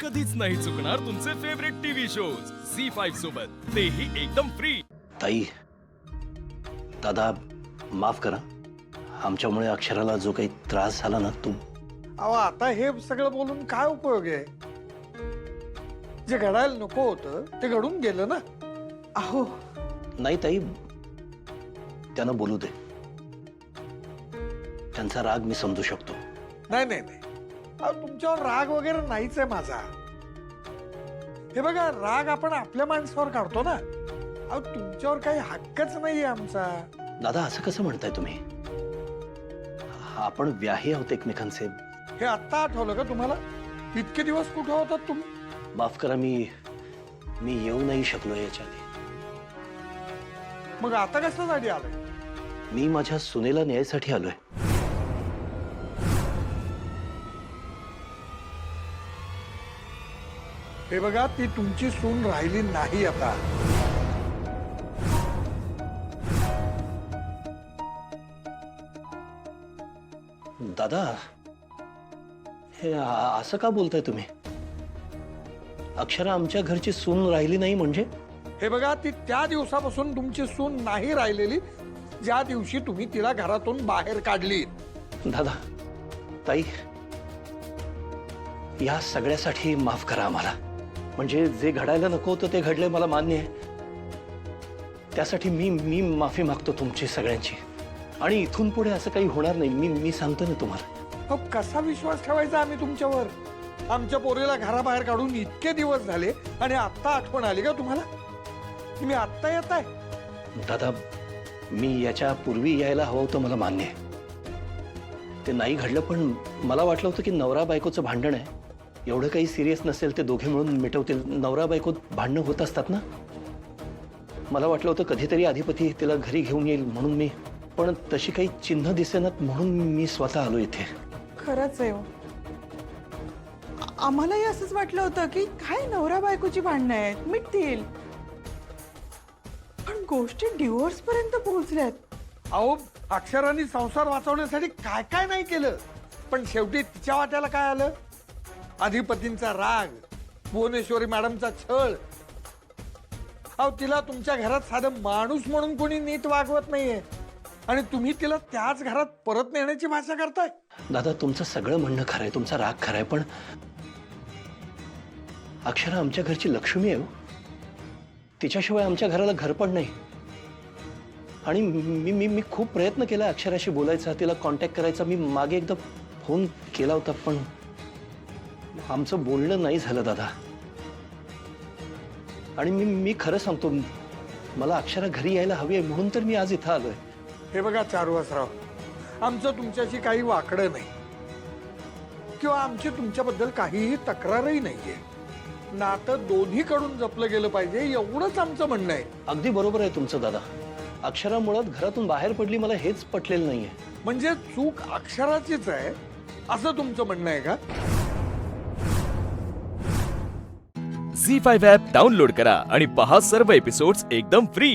कधीच नाही चुकणार तुमचे फेवरेट टीव्ही शोज झी5 सोबत, तेही एकदम फ्री। ताई, दादा माफ करा, आमच्यामुळे अक्षराला जो काही त्रास झाला ना तो अहो आता हे सगळं बोलून काय उपयोग आहे? जे घडायला नको होतं ते घडून गेलं ना। अहो नाही ताई, त्यांना बोलू दे, त्यांचा राग मी समजू शकतो। नाही नाही नाही, अहो तुमच्यावर राग वगैरे नाहीच आहे माझा। हे बघा, राग आपण आपल्या माणसावर काढतो ना। अहो तुमच्यावर काही हक्कच नाहीये आमचा। दादा असं कसं म्हणताय तुम्ही? आपण व्याही आहोत एकमेकांचे। हे आत्ता आठवलं का तुम्हाला? इतके दिवस कुठे होतात तुम्ही? माफ करा, मी येऊ नाही शकलो याच्या आधी। मग आता कशासाठी आलंय? मी माझ्या सुनेला न्यायसाठी आलोय। हे बघा, ती तुमची सून राहिली नाही आता। दादा, हे असं का बोलताय तुम्ही? अक्षरा आमच्या घरची सून राहिली नाही म्हणजे? हे बघा, ती त्या दिवसापासून तुमची सून नाही राहिलेली ज्या दिवशी तुम्ही तिला घरातून बाहेर काढली। दादा, ताई, या सगळ्यासाठी माफ करा आम्हाला। म्हणजे जे घडायला नको होतं ते घडले, मला मान्य आहे। त्यासाठी मी माफी मागतो तुमची सगळ्यांची। आणि इथून पुढे असं काही होणार नाही, मी सांगतो ना तुम्हाला। अहो कसा विश्वास ठेवायचा आम्ही तुमच्यावर? आमच्या पोरीला घराबाहेर काढून इतके दिवस झाले आणि आत्ता आठवण आली का तुम्हाला? तुम्ही आत्ता येत आहे? दादा, मी याच्या पूर्वी यायला हवं होतं, मला मान्य आहे। ते नाही घडलं, पण मला वाटलं होतं की नवरा बायकोचं भांडण आहे, एवढं काही सिरियस नसेल, ते दोघे मिळून मिटवतील। नवरा बायको भांडणं होत असतात ना। मला वाटलं होतं कधीतरी अधिपती तिला घरी घेऊन येईल म्हणून मी, पण तशी काही चिन्ह दिसेनात म्हणून मी स्वतः आलो इथे। खरंच आहे हो. आम्हालाही असंच वाटलं होतं की काय नवरा बायकोची भांडणं आहेत, मिटतील, पण गोष्टी डिवोर्स पर्यंत पोहोचल्यात। अहो अक्षरांनी संसार वाचवण्यासाठी काय काय नाही केलं, पण शेवटी तिच्या वाट्याला काय आलं? अधिपतींचा राग, भुवनेश्वरी मॅडमचा छळ। अहो तिला तुमच्या घरात साधं माणूस म्हणून कोणी नीट वागवत नाहीये आणि तुम्ही तिला त्याच घरात परत नेण्याची भाषा करताय। दादा, तुमचं सगळं म्हणणं खरं आहे, तुमचा राग खरा आहे, पण अक्षरा आमच्या घरची लक्ष्मी आहे हो। तिच्याशिवाय आमच्या घराला घर पण नाही। आणि मी खूप प्रयत्न केला अक्षराशी बोलायचा, तिला कॉन्टॅक्ट करायचा। मी मागे एकदा फोन केला होता, पण आमचं बोलणं नाही झालं दादा। आणि मी खरं सांगतो, मला अक्षरा घरी यायला हवी आहे म्हणून तर मी आज इथं आलोय। हे बघा चारुहासराव, आमचं तुमच्याशी काही वाकडं नाही किंवा आमची तुमच्याबद्दल काहीही तक्रारही नाहीये। नातं दोन्हीकडून जपलं गेलं पाहिजे, एवढंच आमचं म्हणणं आहे। अगदी बरोबर आहे तुमचं दादा। अक्षरा मुळात घरातून बाहेर पडली, मला हेच पटलेलं नाहीये। म्हणजे चूक अक्षराचीच आहे असं तुमचं म्हणणं आहे का? झी5 ॲप डाउनलोड करा आणि पहा सर्व एपिसोड्स एकदम फ्री।